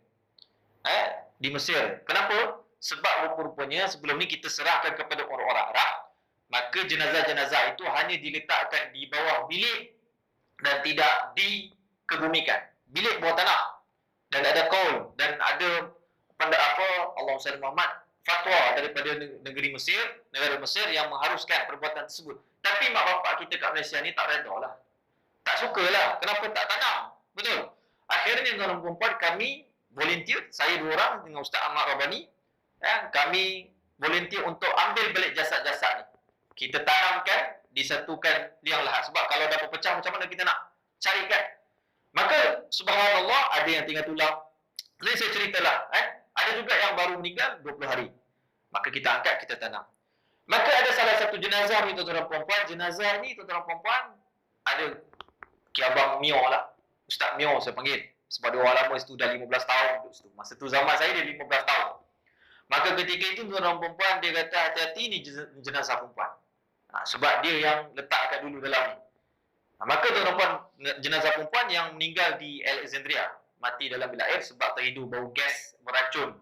di Mesir. Kenapa? Sebab rupa-rupanya sebelum ni kita serahkan kepada orang-orang Arab, maka jenazah-jenazah itu hanya diletakkan di bawah bilik dan tidak dikebumikan. Bilik bawah tanah. Dan ada qaul dan ada Allahumma salli Muhammad, fatwa daripada negeri Mesir, negara Mesir yang mengharuskan perbuatan tersebut. Tapi mak bapak kita kat Malaysia ni tak reda lah. Tak sukalah. Kenapa tak tanam? Betul. Akhirnya tuan-tuan dan puan, kami volunteer, saya 2 orang dengan Ustaz Ahmad Rabbani, kami volunteer untuk ambil balik jasad-jasad ni. Kita tanamkan, disatukan liang lahat. Sebab kalau dah pecah, macam mana kita nak carikan? Maka subhanallah, ada yang tinggal tulang. Jadi saya ceritalah, ada juga yang baru meninggal 20 hari. Maka kita angkat, kita tanam. Maka ada salah satu jenazah ni, tuan-tuan dan puan-puan. Jenazah ni, tuan-tuan dan puan-puan, ada Ki Abang Mio lah. Ustaz Mio saya panggil. Sebab dia orang lama situ, dah 15 tahun duduk situ. Masa tu zaman saya dia 15 tahun. Maka ketika itu, tuan-tuan dan puan-puan, dia kata hati-hati ni jenazah perempuan. Sebab dia yang letakkan dulu dalam ni. Maka tuan-tuan dan puan, jenazah perempuan yang meninggal di Alexandria, mati dalam bilik air sebab terhidu bau gas beracun,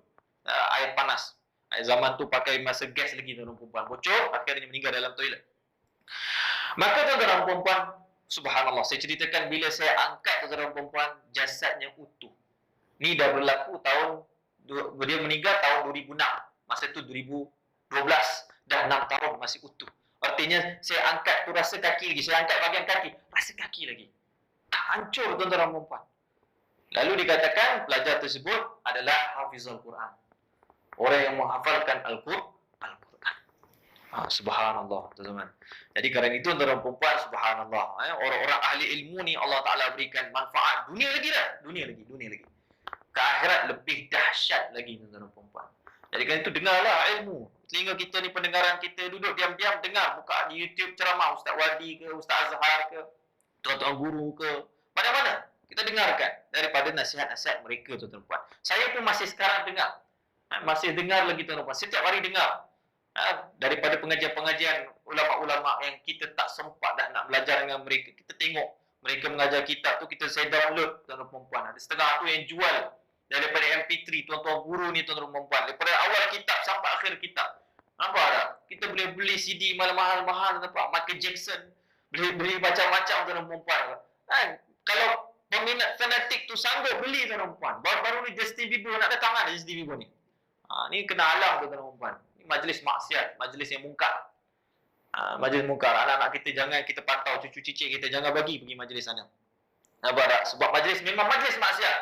air panas. Zaman tu pakai masa gas lagi, tuan-tuan dan puan, bocor, akhirnya meninggal dalam toilet. Maka tuan-tuan dan puan, subhanallah, saya ceritakan bila saya angkat, tuan-tuan dan puan, jasadnya utuh. Ni dah berlaku dia meninggal tahun 2006. Masa tu 2012, dah 6 tahun masih utuh. Artinya saya angkat tu rasa kaki lagi, saya angkat bahagian kaki, rasa kaki lagi. Tak hancur, tuan-tuan dan puan. Lalu dikatakan pelajar tersebut adalah hafizul Quran. Orang yang menghafalkan Al-Quran. Subhanallah, teman-teman. Jadi kerana itu, tuan-tuan dan puan, subhanallah, orang-orang ahli ilmu ni Allah Ta'ala berikan manfaat dunia lagi dah. Dunia lagi. ke akhirat lebih dahsyat lagi tuan-tuan dan puan-puan. Jadi kan itu dengarlah ilmu. Telinga kita ni pendengaran kita duduk diam-diam dengar, buka di YouTube ceramah Ustaz Wadi ke, Ustaz Azhar ke, tuan-tuan guru ke, mana-mana kita dengarkan daripada nasihat-nasihat mereka tuan-tuan dan puan. Saya pun masih sekarang dengar. Masih dengar lagi tuan-tuan dan puan. Setiap hari dengar. Daripada pengajian-pengajian ulama-ulama yang kita tak sempat dah nak belajar dengan mereka, kita tengok mereka mengajar kitab tu, saya download tuan-tuan dan puan. Ada setengah tu yang jual daripada MP3 tuan-tuan guru ni tuan-tuan dan puan. Daripada awal kitab sampai akhir kitab. Nampak tak? Kita boleh beli CD mahal-mahal, nampak? Michael Jackson. Boleh beli macam-macam tuan-tuan dan puan. Kalau peminat fanatik tu sanggup beli tuan-tuan dan puan. Baru-baru ni Justin Bieber nak datang kan, Justin Bieber ni. Ni kena halang tuan-tuan dan puan. Ni majlis maksiat, majlis yang mungkar. Majlis mungkar. Anak-anak kita jangan kita pantau, cucu cicit kita jangan bagi pergi majlis sana. Nampak tak? Sebab majlis memang majlis maksiat.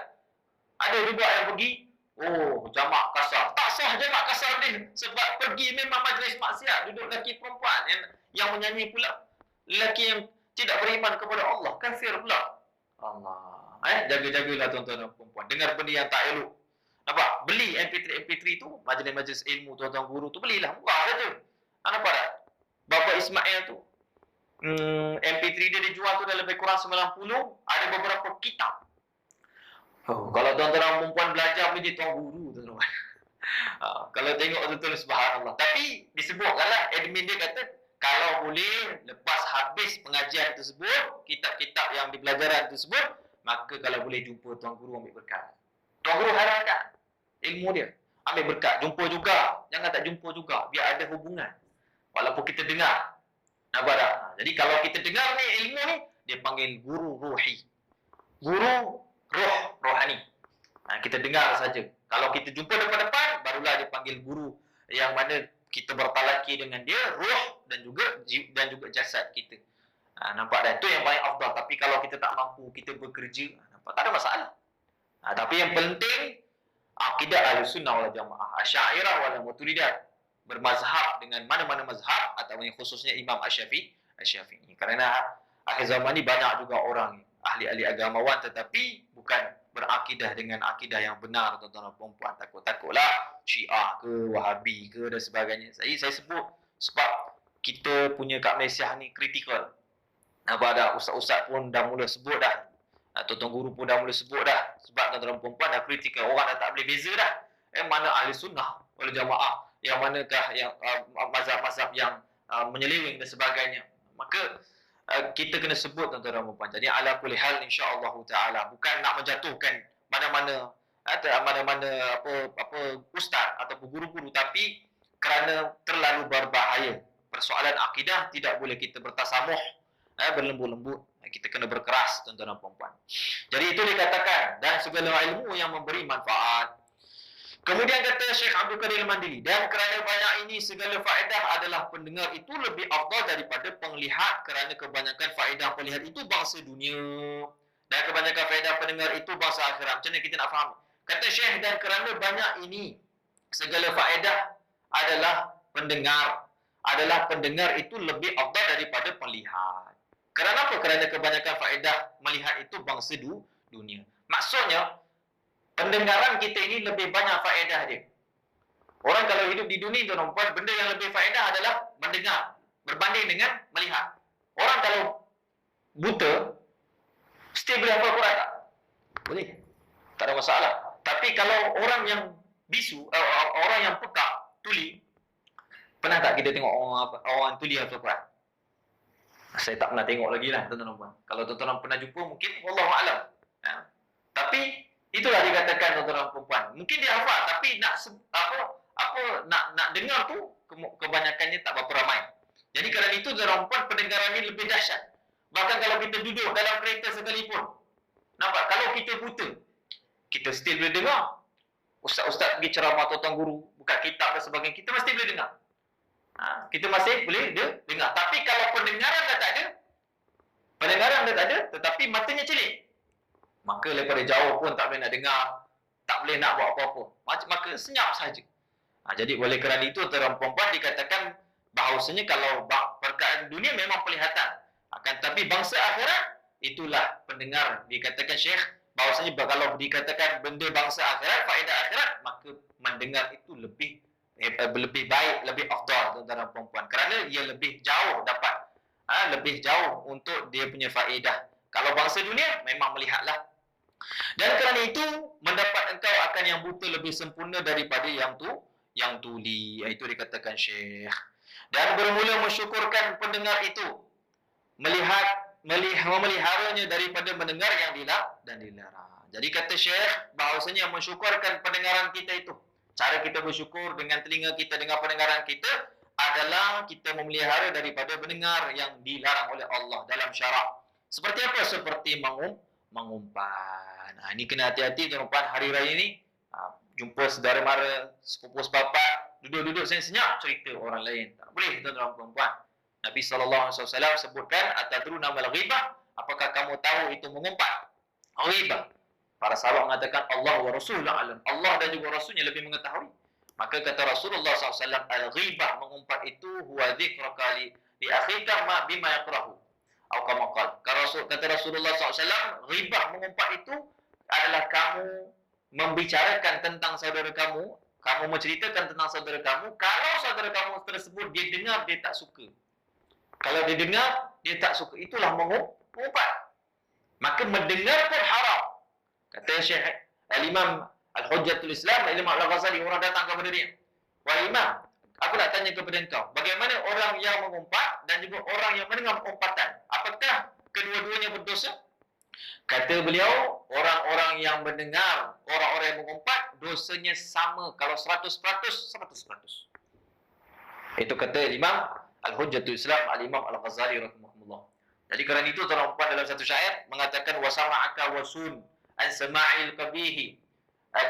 Ada juga yang pergi, jamak kasar. Tak sah jamak kasar ni. Sebab pergi memang majlis maksiat. Duduk lelaki perempuan yang menyanyi pula. Lelaki yang tidak beriman kepada Allah. Kafir pula. Allah. Jaga-jagalah tuan-tuan dan perempuan. Dengar benda yang tak elok. Nampak? Beli MP3 tu, majlis-majlis ilmu tuan-tuan guru tu, belilah. Murah saja. Nampak tak? Bapa Ismail tu, MP3 dia dijual tu dah lebih kurang 90. Ada beberapa kitab. Kalau tuan-tuan dan perempuan belajar menjadi tuan guru tuan-tuan. Kalau tengok betul-betul subhanallah. Tapi disebutkanlah admin dia kata kalau boleh lepas habis pengajian tersebut, kitab-kitab yang di pelajaran tersebut, maka kalau boleh jumpa tuan guru ambil berkat. Tuan guru harapkan ilmu dia, ambil berkat, jumpa juga. Jangan tak jumpa juga, biar ada hubungan. Walaupun kita dengar. Nampak tak? Jadi kalau kita dengar ni ilmu ni, dia panggil guru ruhi. Guru rohani. Kita dengar saja. Kalau kita jumpa depan-depan, barulah dia panggil guru yang mana kita bertalaki dengan dia, roh dan juga jasad kita. Nampak dah? Itu yang paling afdal. Tapi kalau kita tak mampu, kita bekerja, nampak? Tak ada masalah. Tapi yang penting, akidah Ahlussunnah wal Jamaah, Asy'ariyah wal Maturidiyah, bermazhab dengan mana-mana mazhab, atau yang khususnya Imam Asy-Syafi'i. Kerana akhir zaman ni banyak juga orang ahli-ahli agamawan tetapi bukan berakidah dengan akidah yang benar tuan-tuan dan puan-puan. Takut-takutlah Syiah ke, Wahabi ke dan sebagainya. Saya sebut sebab kita punya kat Malaysia ni kritikal. Ada ustaz-ustaz pun dah mula sebut dah. Tuan-tuan guru pun dah mula sebut dah. Sebab tuan-tuan dan puan-puan dah kritikal. Orang dah tak boleh beza dah. Mana Ahlussunnah wal Jamaah, yang manakah yang mazhab-mazhab yang menyeleweng dan sebagainya. Maka kita kena sebut tuan-tuan dan puan-puan. Jadi ala kulli hal insya-Allah taala bukan nak menjatuhkan mana-mana ustaz ataupun guru-guru, tapi kerana terlalu berbahaya. Persoalan akidah tidak boleh kita bertasamuh, berlembut-lembut. Kita kena berkeras tuan-tuan dan puan-puan. Jadi itu dikatakan, dan segala ilmu yang memberi manfaat. Kemudian kata Syekh Abdul Qadir Al-Mandili, dan kerana banyak ini segala faedah adalah pendengar itu lebih afdal daripada penglihat, kerana kebanyakan faedah penglihat itu bangsa dunia dan kebanyakan faedah pendengar itu bangsa akhirat. Macam mana kita nak faham? Kata Syekh, dan kerana banyak ini segala faedah adalah pendengar itu lebih afdal daripada penglihat. Kerana apa? Kerana kebanyakan faedah melihat itu bangsa dunia. Maksudnya pendengaran kita ini lebih banyak faedah dia. Orang kalau hidup di dunia tuan-tuan, benda yang lebih faedah adalah mendengar berbanding dengan melihat. Orang kalau buta, still boleh hafal Quran tak? Boleh. Tak ada masalah. Tapi kalau orang yang bisu, orang yang pekak, tuli, pernah tak kita tengok orang tuli hafal Quran? Saya tak pernah tengok lagi lah tuan-tuan. Kalau tuan-tuan pernah jumpa, mungkin wallahu a'lam. Tapi itulah dikatakan tuan-tuan dan puan-puan. Mungkin dia hafal tapi nak dengar tu kebanyakannya tak berapa ramai. Jadi kerana itu tuan-tuan dan puan, pendengaran ni lebih dahsyat. Bahkan kalau kita duduk dalam kereta sekalipun, nampak, kalau kita buta, kita still boleh dengar. Ustaz-ustaz pergi ceramah, tuan-tuan guru buka kitab dan sebagainya, kita mesti boleh dengar. Kita masih boleh dengar. Tapi kalau pendengaran dah tak ada, tetapi matanya celik, maka daripada jauh pun tak boleh nak dengar, tak boleh nak buat apa-apa. Maka senyap saja. Jadi oleh kerana itu, tuan-tuan perempuan dikatakan bahawasanya kalau perkara dunia memang penglihatan. Akan tapi bangsa akhirat, itulah pendengar. Dikatakan Syekh, bahawasanya kalau dikatakan benda bangsa akhirat, faedah akhirat, maka mendengar itu lebih baik, lebih afdal tuan-tuan dan puan-puan, kerana ia lebih jauh dapat lebih jauh untuk dia punya faedah. Kalau bangsa dunia memang melihatlah. Dan kerana itu mendapat engkau akan yang buta lebih sempurna daripada yang tuli. Itu dikatakan Syekh. Dan bermula mensyukurkan pendengar itu, memeliharanya daripada mendengar yang dilarang. Jadi kata Syekh bahawasanya mensyukurkan pendengaran kita itu, cara kita bersyukur dengan telinga kita, dengan pendengaran kita adalah kita memelihara daripada mendengar yang dilarang oleh Allah dalam syarak. Seperti apa? Seperti mengumpan. Ini kena hati-hati tuan-tuan, hari raya ni jumpa saudara mara, sepupu sepapak, duduk-duduk senyap cerita orang lain. Tak boleh tuan-tuan puan-puan. Nabi SAW sebutkan, atadruna mal ghibah, apakah kamu tahu itu mengumpat? Ghibah. Para sahabat mengatakan Allah wa Rasulullah alam. Allah dan juga Rasulnya lebih mengetahui. Maka kata Rasulullah SAW, al-ghibah, mengumpat itu huwa dzikraka li akhika ma bima yakrahu. Atau kama qala. Kata Rasulullah SAW, ghibah, mengumpat itu adalah kamu membicarakan tentang saudara kamu, kamu menceritakan tentang saudara kamu, kalau saudara kamu tersebut dia dengar dia tak suka. Kalau dia dengar dia tak suka, itulah mengumpat. Maka mendengar pun haram. Kata Syekh Al-Imam Al-Hujjatul Islam, Imam Al-Ghazali, orang datang kepada dia. Wahai Imam, aku nak tanya kepada engkau, bagaimana orang yang mengumpat dan juga orang yang mendengar umpatan? Apakah kedua-duanya berdosa? Kata beliau, orang-orang yang mendengar, orang-orang yang mengumpat, dosanya sama. Kalau 100%, 100%. Itu kata Imam Al-Hujjatul Islam, Al-Imam Al-Ghazali rahimahullah. Jadi kerana itu tuan-tuan dalam satu syair mengatakan wasama'aka wasun an sama'il qabihi,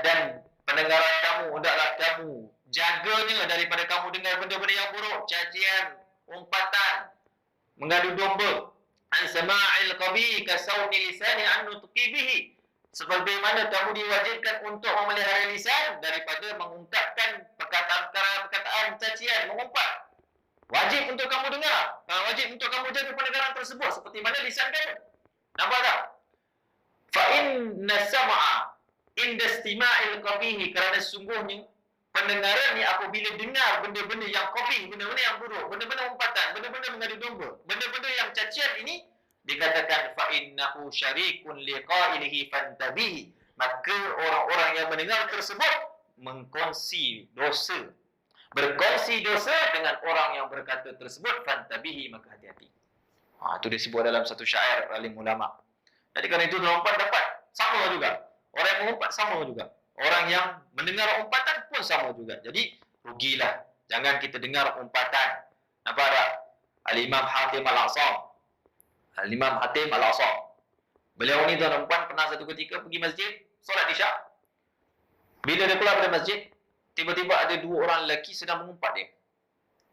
dan pendengaran kamu hendaklah kamu jaganya daripada kamu dengar benda-benda yang buruk, cacian, umpatan, mengadu domba. An sama'il qabihi kasawni lisani an nutqi bihi, sebagaimana kamu diwajibkan untuk memelihara lisan daripada mengungkapkan perkataan cacian, mengumpat. Wajib untuk kamu dengar, wajib untuk kamu jaga pendengaran tersebut seperti mana lisan kamu. Nampak tak? Fa inna sam'a inda istima'il qabihi, kerana sungguhnya pendengaran ni apabila dengar benda-benda yang qabih, benda-benda yang buruk, benda-benda umpatan, benda-benda mengadu domba, benda-benda yang cacian ini, dikatakan fa innahu syarikun liqa'ilihi fantabihi, maka orang-orang yang mendengar tersebut mengkongsi dosa, berkongsi dosa dengan orang yang berkata tersebut, fantabihi, maka hati-hati. Itu disebut dalam satu syair alim ulama. Jadi kerana itu tuan-tuan dapat sama juga. Orang yang mengumpat sama juga. Orang yang mendengar umpatan pun sama juga. Jadi rugilah. Jangan kita dengar umpatan. Nampak tak? Al-Imam Hatim Al-Asam. Al-Imam Hatim Al-Asam. Beliau ni tuan-tuan pernah satu ketika pergi masjid, solat isyak. Bila dia keluar dari masjid, tiba-tiba ada dua orang lelaki sedang mengumpat dia.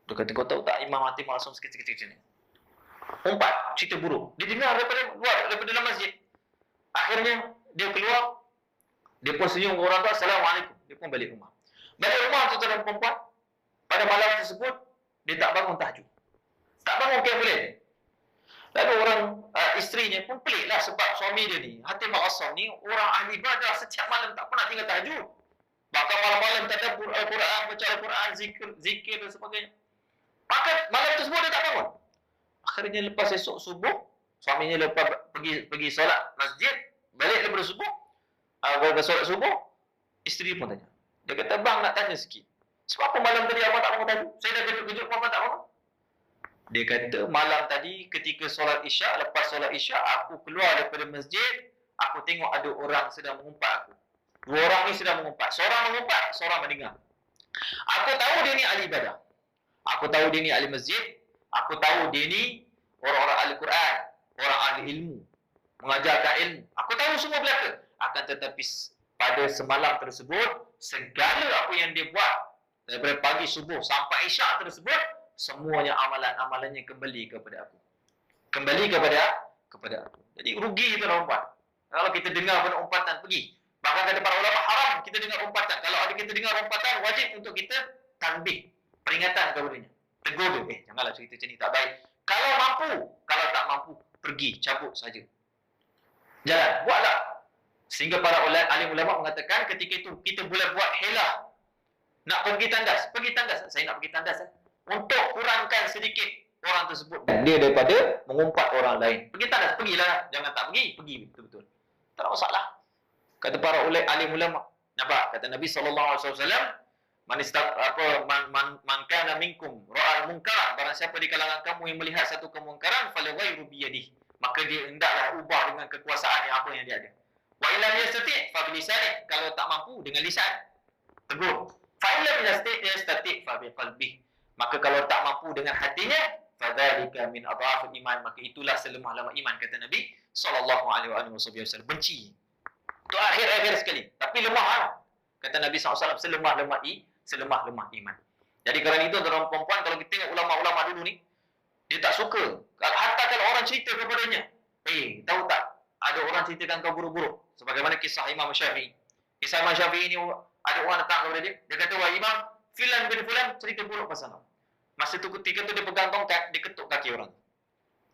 Dia kata, kau tahu tak Imam Hatim Al-Asam sekecil-kecil ni? Umpat, cerita buruk. Dia dengar daripada dalam masjid. Akhirnya dia keluar, dia pun senyum ke orang tua, Assalamualaikum. Dia pun balik rumah. Balik rumah tu tuan perempuan, pada malam tersebut dia tak bangun tahajud. Tak bangun qiyamul lail. Lalu orang isterinya pun peliklah sebab suami dia ni, Hatim Al-Asam ni orang ahli ibadah, setiap malam tak pernah tinggal tahajud. Bahkan malam-malam tadabbur Al-Quran, baca Al-Quran, zikir dan sebagainya. Maka malam tersebut dia tak bangun. Akhirnya lepas esok subuh, suaminya lepas pergi solat masjid, balik daripada subuh, solat subuh, isteri pun tanya. Dia kata, bang nak tanya sikit. Sebab apa malam tadi abang tak bangun tahajud? Saya dah kejut-kejut abang tak bangun. Dia kata, malam tadi ketika solat isyak, lepas solat isyak, aku keluar daripada masjid, aku tengok ada orang sedang mengumpat aku. Dua orang ni sedang mengumpat. Seorang mengumpat, seorang mendengar. Aku tahu dia ni ahli ibadah. Aku tahu dia ni ahli masjid. Aku tahu dia ni orang-orang ahli Quran, orang ahli ilmu, mengajarkan ilmu. Aku tahu semua belaka. Akan tetapi pada semalam tersebut, segala apa yang dia buat daripada pagi subuh sampai isyak tersebut, semuanya amalan-amalannya kembali kepada aku. Kembali kepada aku. Jadi rugi tuan-tuan. Kalau kita dengar benda umpatan, pergi. Bahkan kata para ulama, haram kita dengar umpatan. Kalau ada kita dengar umpatan, wajib untuk kita tanbih, peringatan kepadanya. Tegur dia, janganlah cerita macam ni, tak baik. Kalau mampu, kalau tak mampu, pergi, cabut saja. Jalan, buatlah. Sehingga para alim ulama mengatakan ketika itu kita boleh buat helah. Nak pergi tandas. Saya nak pergi tandas. Untuk kurangkan sedikit orang tersebut. Dan dia daripada mengumpat orang lain. Pergi tandas, pergilah. Jangan tak pergi betul-betul. Tak ada masalah. Kata para alim ulama. Nampak? Kata Nabi SAW, man kana minkum ra'al munkar, barang siapa di kalangan kamu yang melihat satu kemungkaran, falyughayyirhu biyadihi, maka dia hendaklah ubah dengan kekuasaan yang apa yang dia ada. Wa illam yastati' fa bilisani, kalau tak mampu dengan lisan tegur. Fa illam yastati' fa biqalbihi, maka kalau tak mampu dengan hatinya, fadzalika min adhafil iman, maka itulah selemah-lemah iman, kata Nabi sallallahu alaihi wasallam. Benci itu akhir-akhir sekali, tapi lemah. Kata Nabi SAW, selemah-lemah iman. Jadi kerana itu, tuan-tuan perempuan, kalau kita tengok ulama-ulama dulu ni, dia tak suka. Hatta kalau orang cerita kepadanya, tahu tak, ada orang ceritakan kau buruk-buruk. Sebagaimana kisah Imam Syafi'i. Kisah Imam Syafi'i ni, ada orang datang kepada dia, dia kata, wah Imam, Filan bin Fulan cerita buruk pasal kau. Masa tu ketika tu dia pegang tongkat, dia ketuk kaki orang.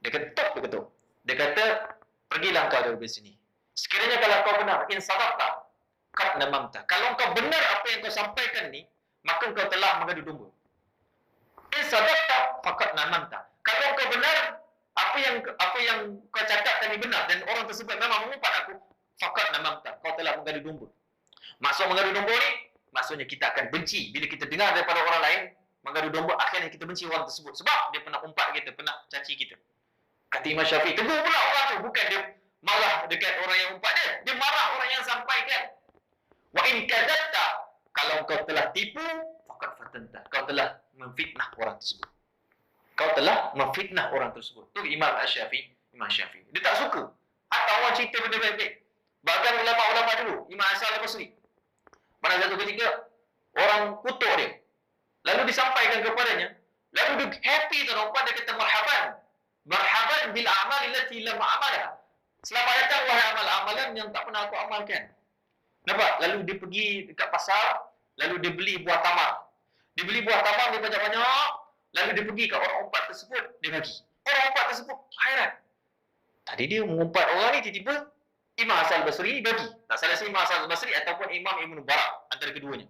Dia ketuk. Dia kata, pergilah kau dari sini. Sekiranya kalau kau benar, in sadaqta, qad namamta. Kalau kau benar apa yang kau sampaikan ni, maka kau telah mengadu domba. In sadaqta faqad namamta. Kalau kau benar, apa yang kau cakap tadi benar dan orang tersebut memang mengumpat aku, faqad namamta. Kau telah mengadu domba. Maksud mengadu domba ni, maksudnya kita akan benci bila kita dengar daripada orang lain mengadu domba, akhirnya kita benci orang tersebut sebab dia pernah umpat kita, pernah caci kita. Kata Imam Syafi'i, tegur pula orang tu, bukan dia marah dekat orang yang umpat dia, dia marah orang yang sampaikan. Wa in kadzabta, kalau kau telah tipu, faqad fatanta, kau telah memfitnah orang tersebut. Tu Imam Syafi'i. Dia tak suka. Hatta orang cerita benda baik-baik. Bahkan ulama-ulama dulu, Imam Hasan al-Basri. Pada satu ketika, orang kutuk dia. Lalu disampaikan kepadanya. Lalu dia happy tuan-tuan, dia kata marhaban bil a'mal allati lam a'malha. Selamat datang wahai amal-amalan yang tak pernah aku amalkan. Nampak? Lalu dia pergi dekat pasar, lalu dia beli buah tamar. Dia banyak-banyak, lalu dia pergi ke orang umpat tersebut, dia bagi. Orang umpat tersebut hairan. Tadi dia mengumpat orang ni, tiba-tiba Imam Hasan al-Basri bagi. Tak salah Imam Hasan al-Basri ataupun Imam Ibn Barak, antara keduanya.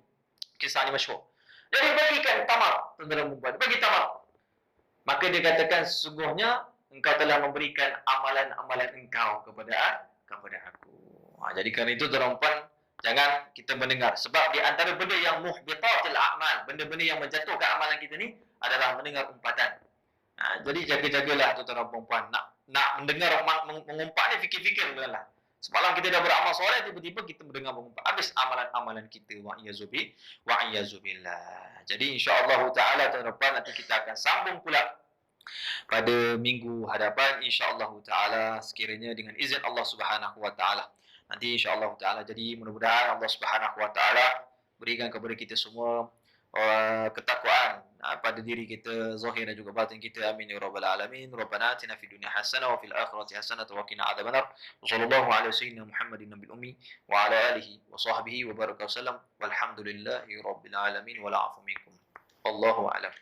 Kisah ni masyhur. Jadi bagikan tamar, tuan-tuan membuat. Bagi tamar. Maka dia katakan, sesungguhnya engkau telah memberikan amalan-amalan engkau kepada aku. Jadi kerana itu tuan-tuan, jangan kita mendengar. Sebab di antara benda yang muhbitatil a'mal, benda-benda yang menjatuhkan amalan kita ni adalah mendengar umpatan. Jadi jaga-jagalah tuan-tuan perempuan. Nak mendengar mengumpat ni, fikir-fikir lah. Semalam kita dah beramal soleh, tiba-tiba kita mendengar mengumpat. Habis amalan-amalan kita. Wa'iyyazubillah. Jadi insya-Allah ta'ala tuan-tuan, nanti kita akan sambung pula pada minggu hadapan insya-Allah taala, sekiranya dengan izin Allah Subhanahu wa taala. Nanti insya-Allah taala, jadi mudah-mudahan Allah Subhanahu wa taala berikan kepada kita semua ketakwaan pada diri kita zahir dan juga batin kita. Amin ya rabbal alamin. Rabbana atina fid dunya hasanah wa fil akhirati hasanah wa qina adzabannar. Wassallallahu ala sayyidina Muhammadin nabiyil ummi wa ala alihi wa sahbihi wa baraka wasallam. Walhamdulillahi rabbil alamin wa la afu minkum. Wallahu a'lam.